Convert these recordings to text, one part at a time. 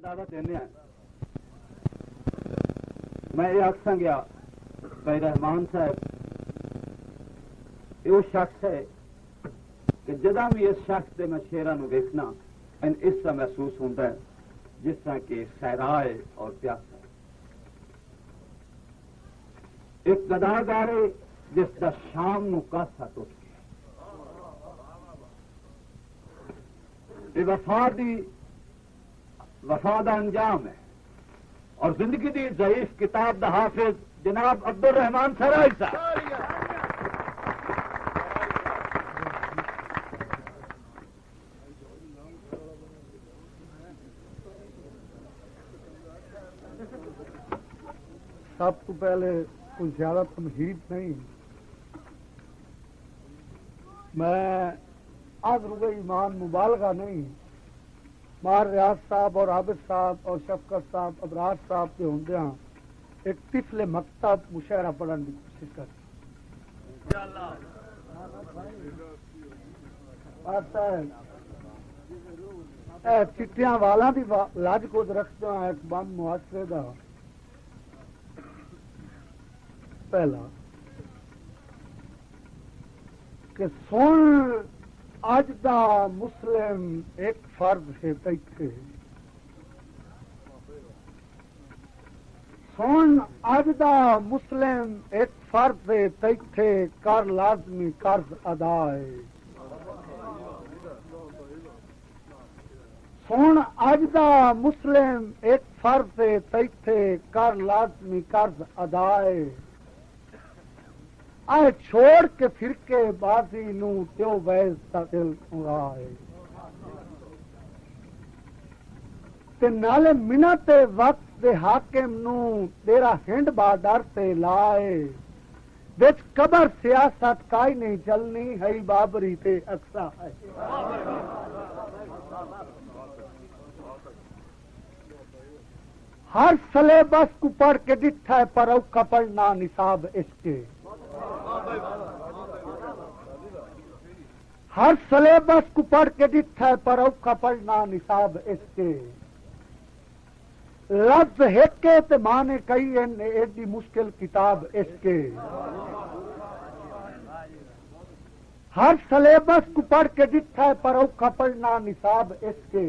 دعوت دینے میں یہ آخساں گیا بھائی رحمان صاحب یہ شخص ہے کہ جدہ بھی اس شخص سے میں شیراں نو ویکھنا اس طرح محسوس ہوتا ہے جس طرح کہ سہرائے اور پیاسا ایک اداکار ہے جس کا شام نو کاسا ٹوٹ گیا وفا دا انجام ہے اور زندگی دی ضعیف کتاب دا حافظ جناب عبد الرحمان سرائی صاحب سب تو پہلے کوئی زیادہ تمہید نہیں، میں آج روئے ایمان مبالغہ نہیں، مار ریاض صاحب اور عابد صاحب اور شفقت صاحب ابراج صاحب کے ہوندیاں ایک طفل مکتب مشاعرہ پڑھنے کی کوشش کرتی چٹیاں والا بھی لاج کو رکھتے ہیں ایک بند معاشرے دا پہلا کہ سن اج دا مسلم ایک فرض ہے تیتھے سن اج دا مسلم ایک فرض ہے تیتھے کر لازمی قرض ادا ہے سن اج دا مسلم ایک فرض ہے تیتھے کر لازمی قرض ادا ہے آئے چھوڑ کے فرقے بازی نو تیو ویز تا دل اڑائے تے نالے منت وقت دے حاکم نو تیرا ہنڈ بادر تے لائے وچ قبر سیاست کائی نہیں چلنی ہے بابری تے اکسا ہے ہر سلیبس کو پڑھ کے ڈٹھا ہے پر اوکا پڑھنا نصاب اس کے ہر سلیبس کو پڑھ کے ڈٹھا ہے پر اوکھا پڑھنا نصاب اس کے لفظ ہیکے تے مانے کئی ایڈی مشکل کتاب اس کے ہر سلیبس کو پڑھ کے ڈٹھا ہے پر اوکھا پڑھنا نصاب اس کے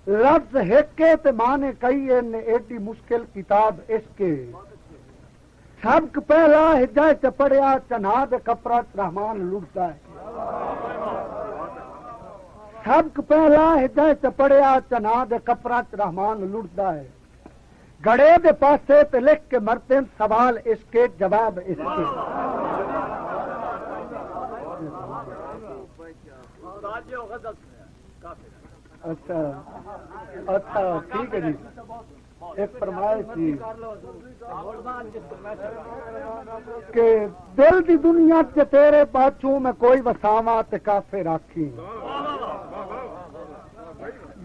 لفظ ہیکے تے مانے کئی ایڈی مشکل کتاب اس کے سبق پہلا ہجائے چپڑیا چناد کپرت رحمان لڑتا ہے سبق پہلا ہجائے چپڑیا چناد کپرت رحمان لڑتا ہے گڑے دے پاسے تے لکھ کے مرتے سوال اس کے جواب اس کے اچھا اچھا ٹھیک ہے جی ایک فرمائش تھی کہ دل دی دنیا چ تیرے پاچوں میں کوئی وساواں تے کافر آکھی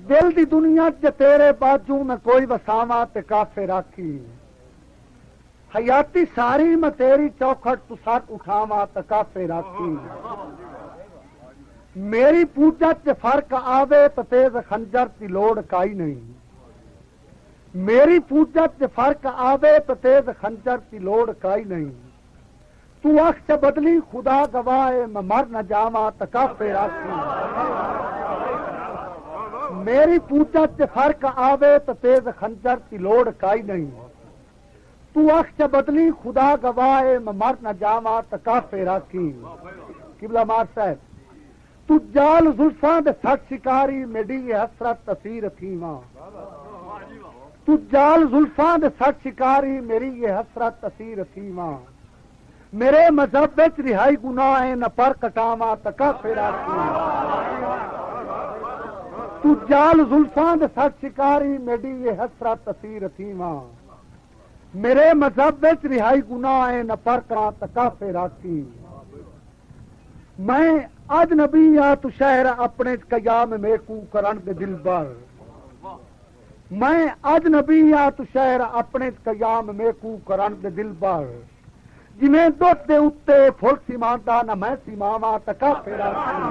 دل دی دنیا چ تیرے پاچوں میں کوئی وساواں تے کافر آکھی حیاتی ساری میں تیری چوکھٹ تو ساتھ اٹھاواں تے کافر آکھی میری پوجا چ فرق آوے تے تیز خنجر دی لوڑ کائی نہیں میری پوجت فرق آوے تو تیز خنجر کی لوڑ کائی نہیں تو اخ بدلی خدا گواہ میں مر نہ جاواں تکافر آکھی میری پوجت فرق آوے تو تیز خنجر کی لوڑ کائی نہیں تو اخ بدلی خدا گواہ میں مر نہ جاواں تکافر آکھی قبلہ مار صاحب تو جال زلفاں دے سٹ شکاری میڈی حسرت تصیر تھیواں تو جال زلفاں دے سٹ شکاری میری یہ حسرت اسیر تھیواں میرے مذہب وچ رہائی گناہ ہے نہ پر کٹاواں تکافر آکھی تو جال زلفاں دے سٹ شکاری میری یہ حسرت اسیر تھیواں میرے مذہب وچ رہائی گناہ ہے نہ پر کٹاواں تکافر آکھی میں اجنبی ہاں تو شہر اپنے قیام میں کو کرن دے دل بر میں اجنبی ہاں تو شہر اپنے قیام میں کو کرن دے دل بر جنہیں دودھ دے اتے پھل سیماندا نہ میں سیماواں تکافر آکھی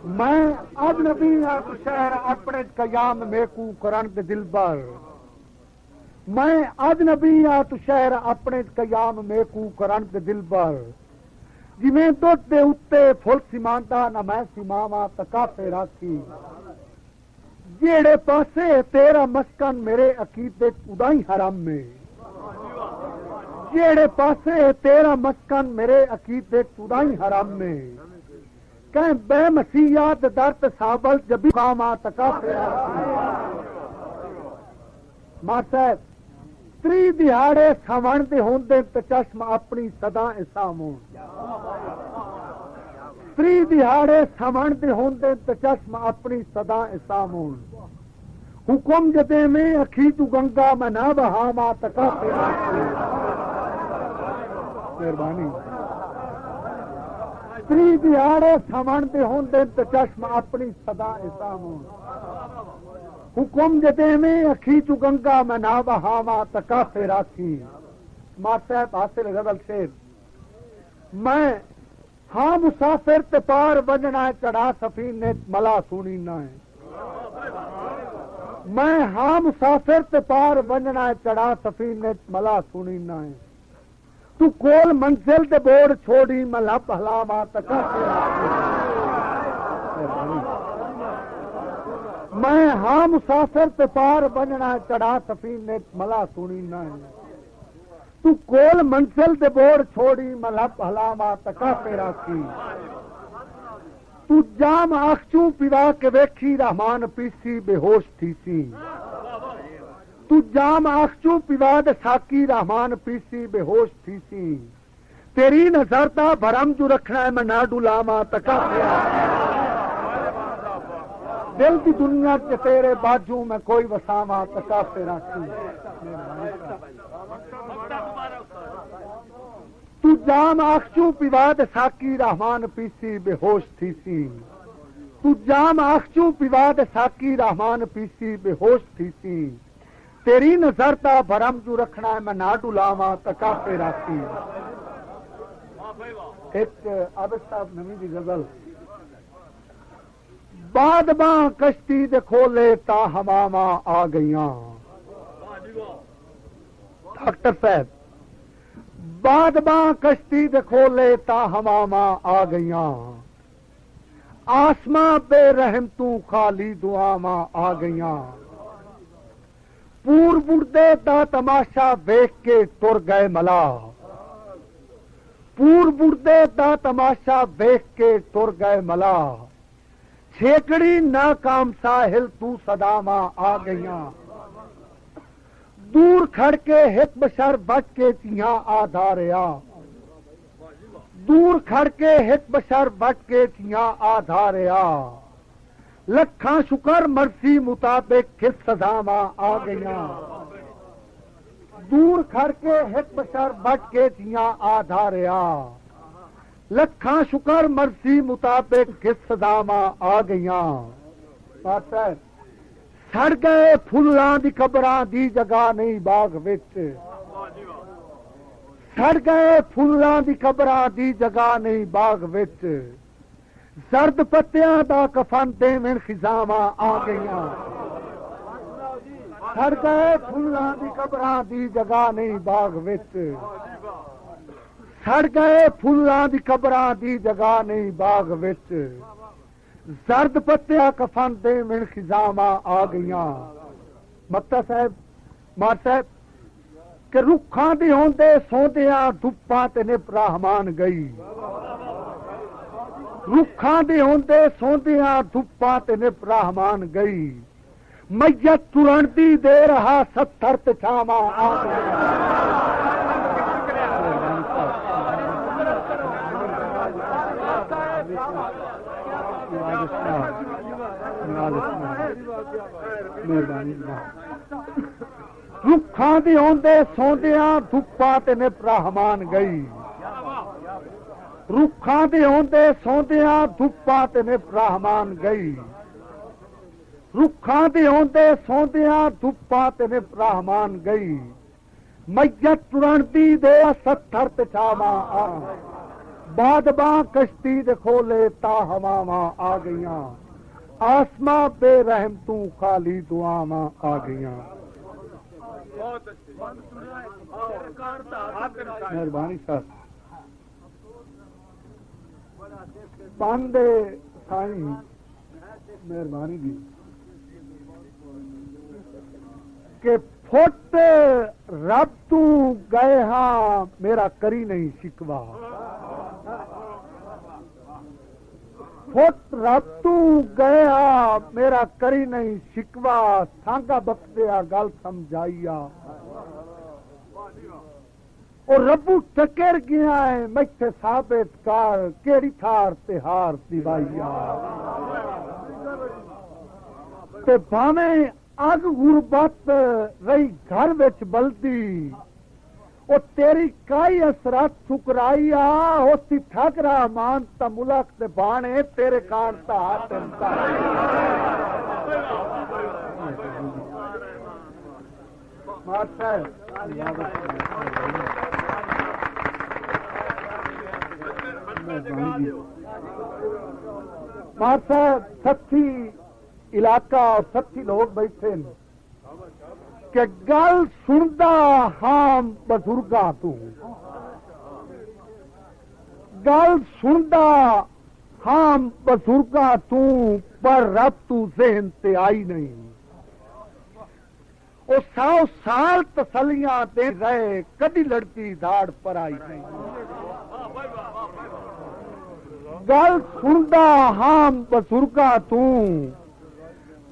میں اجنبی تو شہر اپنے قیام میکو کرن دے دل بر میں اجنبی تو شہر اپنے قیام میکو کرن دے دل بر جویں دودھ دے اتے پھل سیماندا نہ میں سیماواں تکافے راکھی جیڑے پاسے تیرا مسکن میرے عقیدے اڈائی حرام میں جیڑے پاسے تیرا مسکن میرے عقیدے اڈائی حرام میں کہ بے مسیحات درد سابل جبی کاما تکافے ماں صاحب تری دہاڑے سوان دے ہوندے تے چشم اپنی صدا اساموں تری دہاڑے سوان دے ہوندے تے چشم اپنی صدا اساموں حکم جدے میں اکھی تو گنگا میں نہ بہاما تکافے مہربانی تری دہاڑے سوان دے ہوندے تے چشم اپنی صدا اساموں حکم جدے میں اکھی تو گنگا میں نہ بہاما تکافے راکھی ماں صاحب حاصل غزل شیر میں ہاں مسافر تے پار بجنا ہے چڑھا سفینے ملا سونی نہ ہے میں ہاں مسافر تے پار بجنا ہے چڑھا سفینے ملا سونی نہ ہے تو کول منزل دے بورڈ چھوڑی ملا پہلاوا تکافے راکھی میں ہاں مسافر تے پار بننا چڑھا سفینے ملا سونی نہ ہے تو کول منزل دے بورڈ چھوڑی ملا پہلاوا تکافے راکھی تو جام آخچوں پیوا کے ویکھی رحمان پیسی بے ہوش تھی سی تو جام آخچوں پیوا دے ساکی رحمان پیسی بے ہوش تھی سی تیری نظر دا بھرم جو رکھنا ہے میں نہ ڈولاما تکافے راکھی دل کی دنیا کے تیرے باجوں میں کوئی وساما تکافے راکھی تو جام آخچوں پیواد ساکی رحمان پیسی بے ہوش تھی سی تو جام آخچوں پیواد ساکی رحمان پیسی بے ہوش تھی سی تیری نظر تا بھرم جو رکھنا ہے میں نہ ڈولاما تکافے راکھی ایک عابد صاحب نمی دی غزل بعد باں کشتی دے کھولے تا ہماما آ گئیاں ڈاکٹر صاحب بعد باں کشتی دے کھولے تا ہماما آ گئیاں آسماں بے رحم تو خالی دعاواں آ گئیاں پور بڑدے دا تماشا ویکھ کے ٹر گئے ملا پور بڑدے دا تماشا ویکھ کے ٹر گئے ملا چھیکڑی ناکام ساحل تو صداواں آ گئیاں دور کھڑ کے ہک بشر بچ کے چیہاں آ دھاریا دور کھڑ کے ہک بشر بچ کے چیہاں آ دھاریا لکھاں شکر مرضی مطابق کس سزاواں آ گئیاں دور کھڑ کے ہک بشر بچ کے چیہاں آ دھاریا لکھاں شکر مرضی مطابق کس سزاواں آ گئیاں سڑ گئے پھلاں دی قبراں دی جگہ نہیں باغ وچ سڑ گئے پھلاں دی قبراں دی جگہ نہیں باغ وچ زرد پتیاں دا کفن دیویں خزاواں آ گئیاں سڑ گئے پھلاں دی قبراں دی جگہ نہیں باغ وچ سڑ گئے پھلاں دی قبراں دی جگہ نہیں باغ وچ زرد پتیاں کفن دیویں خزاواں آ گئیاں مکتا صاحب مار صاحب کہ رکھاں دی ہوندے سوندیاں دھپاں تے نپ رحمان گئی رکھاں دی ہوندے سوندیاں دھپاں تے نپ رحمان گئی میت ترن دی دے رہا 70 تے چھاواں آ گئیاں رکھاں دی ہوندے سوندیاں دھپاں تے نپ رحمان گئی رکھاں دی ہوندے سوندیاں دھپاں تے نپ رحمان گئی رکھاں دی ہوندے سوندیاں دھپاں تے نپ رحمان گئی میت ترن دی دے 70 تے چھاواں آ بادباں کشتی دے کھولے تا ہواواں آ گئیاں آسماں بے رحم تو خالی دعاواں آ گئیاں مہربانی صاحب باندے سائیں مہربانی دی کہ پھٹ رب تو گئے ہاں میرا کری نہیں شکوا پھٹ رب تو گئے ہاں میرا کری نہیں شکوا سانگا بخشیا گل سمجھائیا اور ربو ٹکر گیا ہے مجھے ثابت کار کیڑی تھار تہار دیوائیا تے بھاویں اگ غربت رہی گھر وچ بلدی او تیری کائی اثرات ٹھکرائی آ ہوتی ٹھگ رحمان تا ملک تے بانے تیرے کان تا ہاتھ انتا مار صاحب سچی علاقہ اور سچی لوگ بیٹھے کہ گل سندا ہاں بزرگاں تو گل سندا ہاں بزرگاں تو پر رب تو ذہن تے آئی نہیں او 100 سال تسلیاں دے رہے کدی لڑکی دھاڑ پر آئی نہیں گل سندا ہاں بزرگاں تو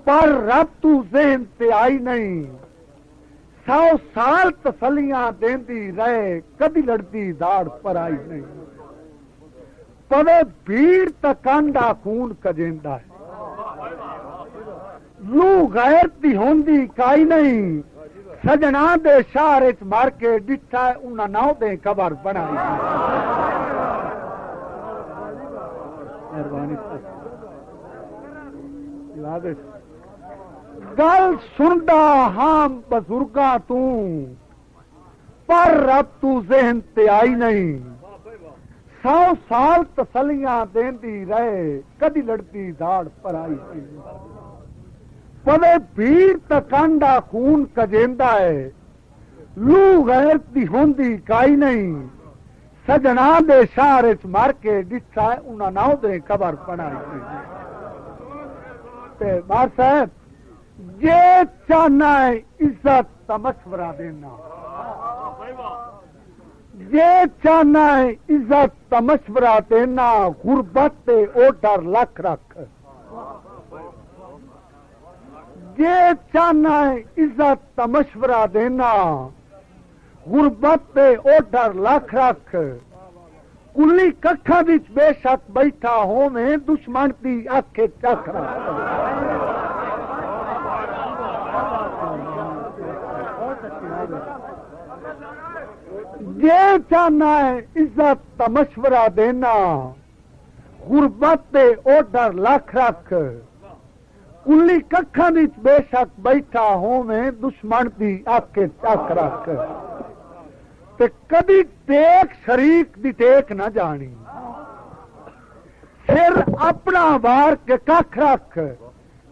پر رب تو ذہن تے آئی نہیں 100 سال تسلیاں دیندی رہے کدی لڑکی داڑ پر آئی نہیں پوے بھیڑ تکانڈا خون کجیندا ہے لو غیر دی ہوندی کائی نہیں سجنا دے شہر وچ مار کے ڈٹھا انہاں ناؤ دے قبر بنائی مہربانی گل سندا ہاں بزرگاں تو پر رب تو ذہن تے آئی نہیں 100 سال تسلیاں دیندی رہے کدی لڑکی داڑ پر آئی نہیں پوے بھیڑ تکانڈا خون کجیندا ہے لو غیر دی ہوندی کائی نہیں سجنا دے شہر وچ مار کے ڈٹھا انہاں ناؤ دے قبر بنائی تے مار صاحب جے چاہنا ہے عزت تا مشورہ دینا جے چاہنا ہے عزت تا مشورہ دینا غربت تے او ڈر لکھ رکھ جے چاہنا ہے عزت تا مشورہ دینا غربت تے او ڈر لکھ رکھ کلی کٹھا وچ بے شک بیٹھا ہوویں دشمن دی اکھ چکھ رکھ جے چاہنا ہے عزت تا مشورہ دینا غربت تے او ڈر لکھ رکھ کلی ککھاں وچ بے شک بیٹھا ہوویں دشمن دی اکھ چکھ رکھ تے کدی ٹیک شریک دی ٹیک نہ جانی پھر اپنا وار کے ککھ رکھ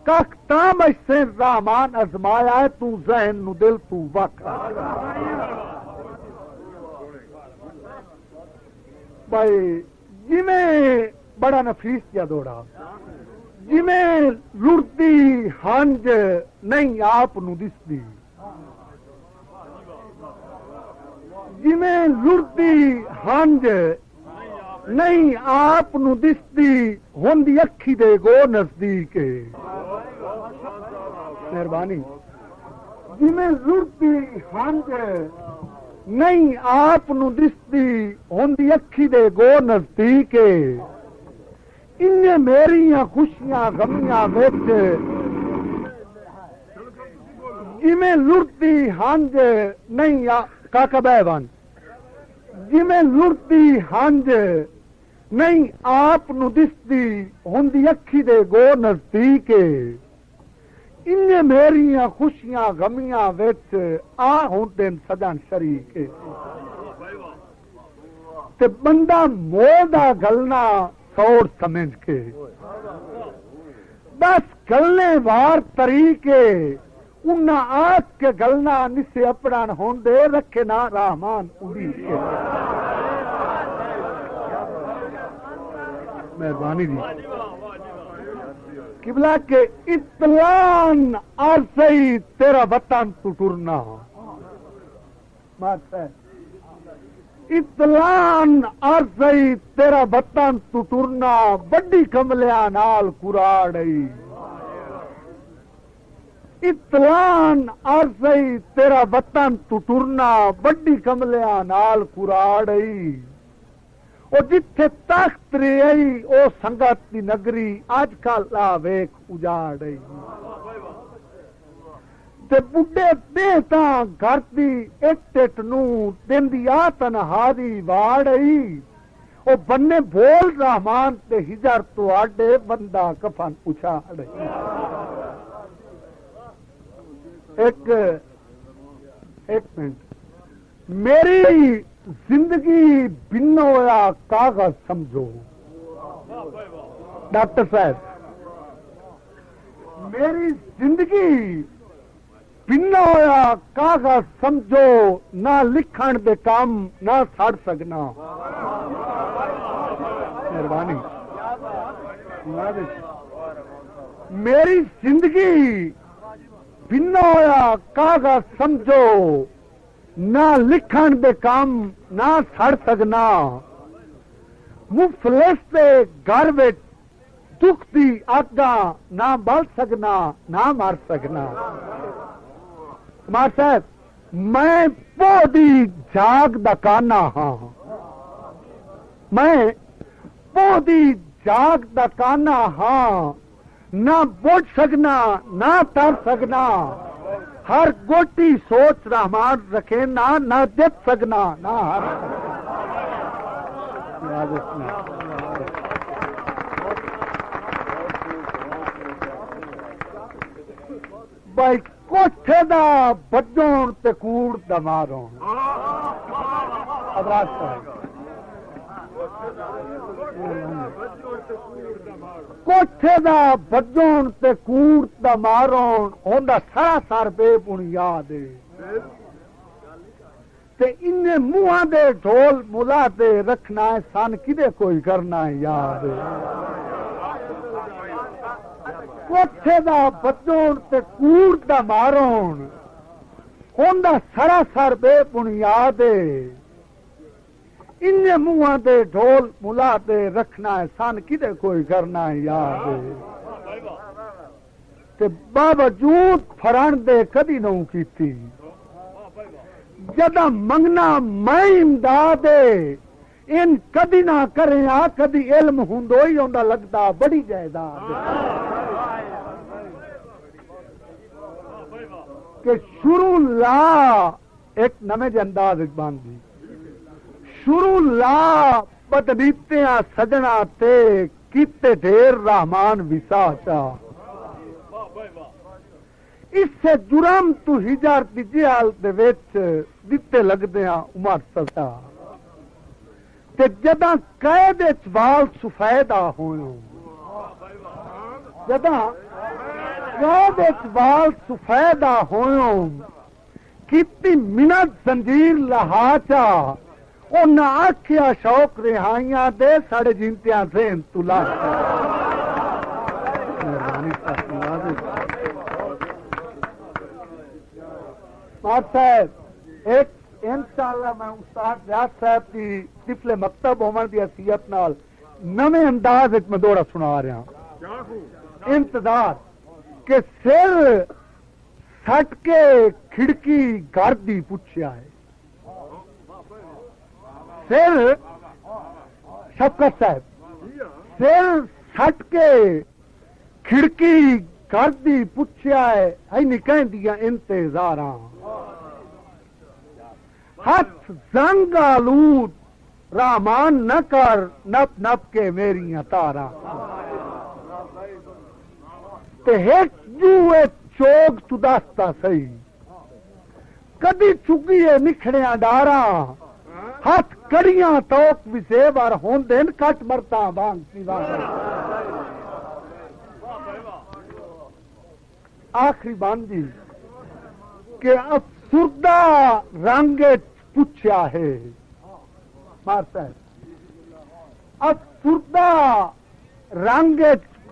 ککھ تام سے رحمان ازمایا ہے تو ذہن نو دل تو وکھ بھائی جویں بڑا نفیس کیا دوڑا جویں لڑتی ہنج نہیں آپ نو دسدی جویں لڑتی ہنج نہیں آپ نو دسدی ہوندی اکھی دے گو نزدیک مہربانی جویں لڑتی ہنج نہیں آپ نو دسدی ہوندی اکھی دے گو نزدیک ان میریاں خوشیاں غمیاں وچ جویں لڑتی ہنج نہیں کاکا بہوان جویں لڑتی ہنج نہیں آپ نو دسدی ہوندی اکھی دے گو نزدیک ان میریاں خوشیاں غمیاں وچ آ ہوندے سجن شریک تے بندہ موہ دا گلنا سوڑ سمجھ کے بس گلنے وار طریقے انہاں آج کے گلنا نسے اپنا ہوندے رکھے نا رحمان اڑی کے مہربانی دی قبلہ کے اطلان عرضی تیرا وطن تو ٹرنا اطلان عرضی تیرا وطن تو ٹرنا بڑی کملیاں نال کراڑئی اطلان عرضی تیرا وطن تو ٹرنا بڑی کملیاں نال کراڑئی او جتھے تخت رہی او سنگت دی نگری آج کل ویکھ اجاڑئی تے بڈھے دیتاں گھر دی اٹ نو دن دی تنہاری واڑئی او بننے بول رحمان تے ہجر تو آڈے بندہ کفن اچھاڑئی ایک منٹ میری زندگی بن ہویا کاغذ سمجھو ڈاکٹر صاحب میری زندگی بن ہویا کاغذ سمجھو نہ لکھن دے کام نہ سڑ سکنا مہربانی میری زندگی بن ہویا کاغذ سمجھو نہ لکھن دے کام نہ سڑ سکنا مفلس دے گھر وچ دکھ دی آگا نہ بل سکنا نہ مر سکنا کمار صاحب میں پودی جاگ دا کانا ہاں میں پودی جاگ دا کانا ہاں نہ بوجھ سکنا نہ تر سکنا ہر گوٹی سوچ رحمان رکھے نہ جت سکنا نہ ہر بھائی کوٹھے دا بجون تے کوڑ دا مارون حضرات صاحب کوٹھے دا بجون تے کوڑ دا مارون ہوندا سراسر بے بنیاد تے انہیں منہاں دے ڈھول ملا دے رکھنا ہے سان کدے کوئی کرنا ہے یاد کوٹھے دا بجون تے کوڑ دا مارون ہوندا سراسر بے بنیاد انہیں منہاں دے ڈھول ملا دے رکھنا ہے سان کدے کوئی کرنا ہے یاد تے باوجود فران دے کدی نہ کیتی جدا منگنا میں امداد ان کدی نہ کریں آ کدی علم ہوندو ہی ہوندا لگدا بڑی جائیداد کہ شروع لا ایک نمے دے انداز باندھی شروع لا بدنیتیاں سجنا تے کیتے ڈھیر رحمان وسا چا اس سے جرم تو ہجار دی جہل دے وچ دتے لگدیاں عمر سزا تے جداں قید وچ وال سفیدہ ہوئے جداں قید وچ وال سفیدہ ہوئے کیتی منت زنجیر لہا چا انہاں آکھیا شوق رہائیاں دے ساڑے جنتیاں ذہن تلا صاحب ایک انشاءاللہ میں استاد ریاض صاحب کی طفل مکتب ہومن دی حیثیت نال نویں انداز میں دوڑا سنا رہا انتظار کہ سر سٹ کے کھڑکی گھر دی پوچھیا ہے سر شفقت صاحب سر سٹ کے کھڑکی گھر دی پوچھیا ہے ہی نکہیں دیا انتظاراں ہاتھ زنگ آلود رحمان نہ کر نپ نپ کے میریاں تاراں تے ہیک جو چوگ تو داستا سہی کدی چگیے نکھڑیاں ڈاراں ہاتھ کڑیاں توک بھی سیب اور ہوندین کٹ مرتا بانگ سی آخری باندھی کہ افسردہ رنگ پوچھا ہے مارتا ہے افسردہ رنگ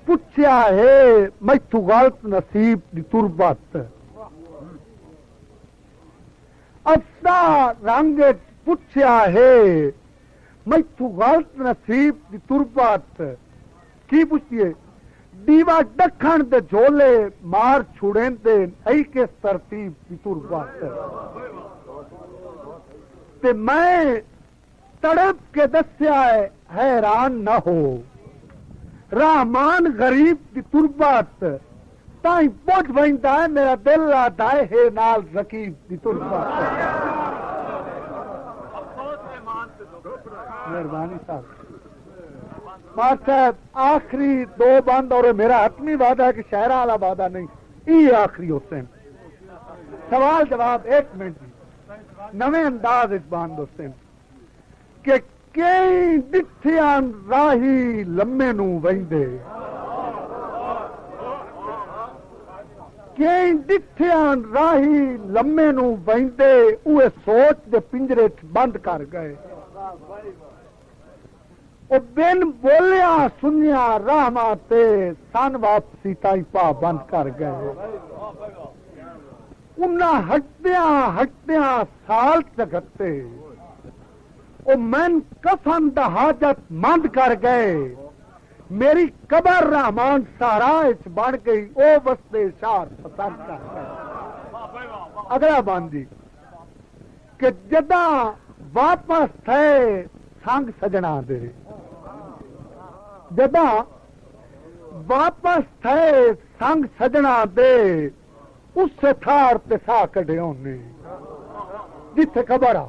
پوچھا ہے میں تو غلط نصیب دی تربت افسردہ رنگ پوچھا ہے میں تو غلط نصیب دی تربت کی پوچھتی ہے دیوا ڈکھن دے جھولے مار چھوڑیں دے ای کس ترتیب دی تربت تے میں تڑپ کے دسیا ہے حیران نہ ہو رحمان غریب دی تربت تائیں پوچھ بہندا ہے میرا دل آتا ہے نال رقیب دی تربت مہربانی صاحب مار صاحب آخری دو بند اور میرا حتمی وعدہ ہے کہ شہرہ والا وعدہ نہیں یہ آخری حسین سوال جواب 1 منٹ نویں انداز اس بند حسین کہ کئی ڈٹھیاں راہی لمے نو ویندے کئی ڈٹھیاں راہی لمے نو ویندے اوے سوچ دے پنجرے بند کر گئے او بن بولیا سنیا رحماتے سن واپسی تائی پا بند کر گئے انہاں ہٹدیاں سال چگتے او من کفن دا حاجت مند کر گئے میری قبر رحمان سارا اچ بن گئی او وستے شار پسند کر گئے اگلا باندھی کہ جداں واپس تھے سنگ سجنا دے جداں واپس تھے سنگ سجنا دے اس سے تھار تے سا کڈے ہونے جتھے قبر آ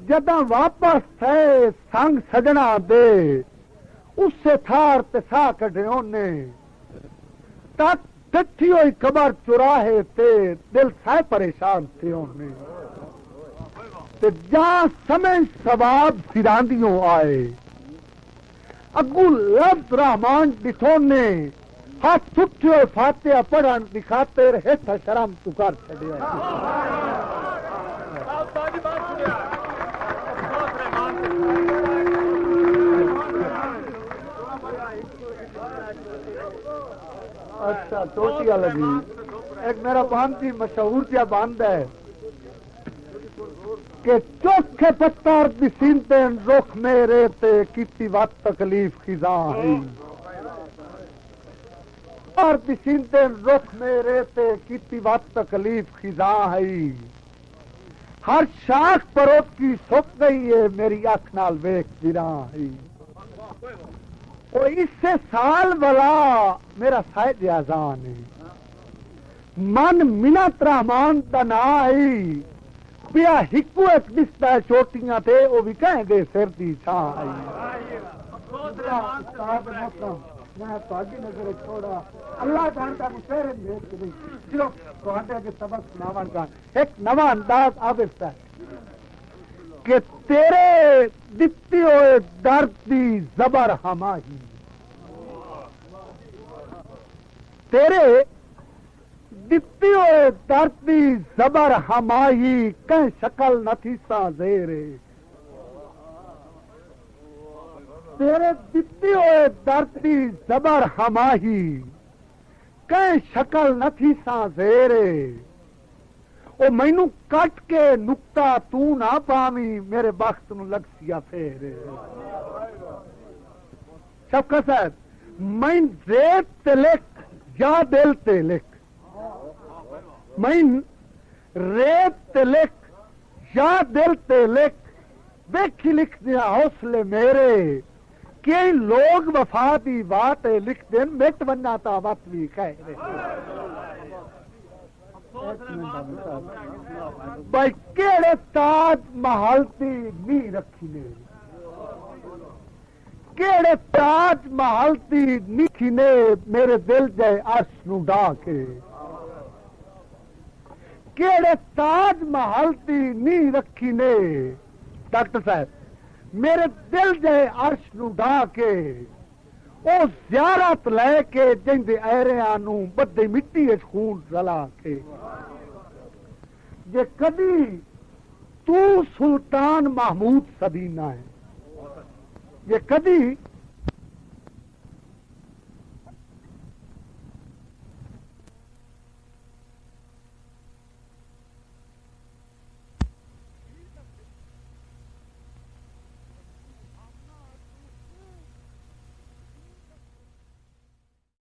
جداں واپس تھے سنگ سجنا دے اس سے تھار تے سا کڈے ہونے تک ٹٹھی ہوئی قبر چراہے تے دل سائے پریشان تھے ہونے تے جہاں سمجھ ثواب فراندیوں آئے اگو لفظ رحمان ڈٹھونے ہاتھ چھٹے ہوئے فاتحہ پڑھن دکھاتے رہے تھا شرم تو کر چھڑے اچھا چوٹیا لگی ایک میرا باندھ تھی مشہور کیا باندھ ہے کہ چوکھے پتار دی سینتیں رخ میرے تے کیتی وقت تکلیف خزاں ہے اور دی سینتیں رخ میرے تے کیتی وقت تکلیف خزاں ہے ہر شاخ پروت کی سک گئی ہے میری اکھ نال ویکھ گراں ہے او اس سے سال والا میرا سائد اذان ہے من منت رحمان دا نا آئی پیا ہکو ایک دستا ہے چوٹیاں تے او بھی کہیں دے سر دی چھاں آئی میں تہاڈی نظر چھوڑا اللہ جانتا مشہر بھیج کے نہیں چلو تہاڈے کے سبق سناون گا ایک نواں انداز آبست ہے کہ تیرے دتی ہوئے درد دی زبر ہماہی تیرے دتی ہوئے درد دی زبر ہماہی کہیں شکل نہ تھی سا زیرے تیرے دتی ہوئے درد دی زبر ہماہی کہیں شکل نہ تھی سا زیرے او مینو کٹ کے نکتا تو نہ پامی میرے بخت نو لگ سیا پھیرے شفقت صاحب میں ریت تے لکھ یا دل تے لکھ میں ریت تے لکھ یا دل تے لکھ ویکھی لکھ دیا حوصلے میرے کئی لوگ وفا دی بات لکھ دین مٹ بننا تا وقت بھی کہہ رہے بھائی کیڑے تاج محل دی نہیں رکھی نے کیڑے تاج محل دی نہیں نے میرے دل جائے عرش نو ڈا کے کیڑے تاج محل دی نہیں رکھی نے ڈاکٹر صاحب میرے دل دے عرش نو ڈا کے او زیارت لے کے جندے ایریاں نو بدے مٹی وچ خون رلا کے جے کدی تو سلطان محمود سبینہ ہے، جے کدی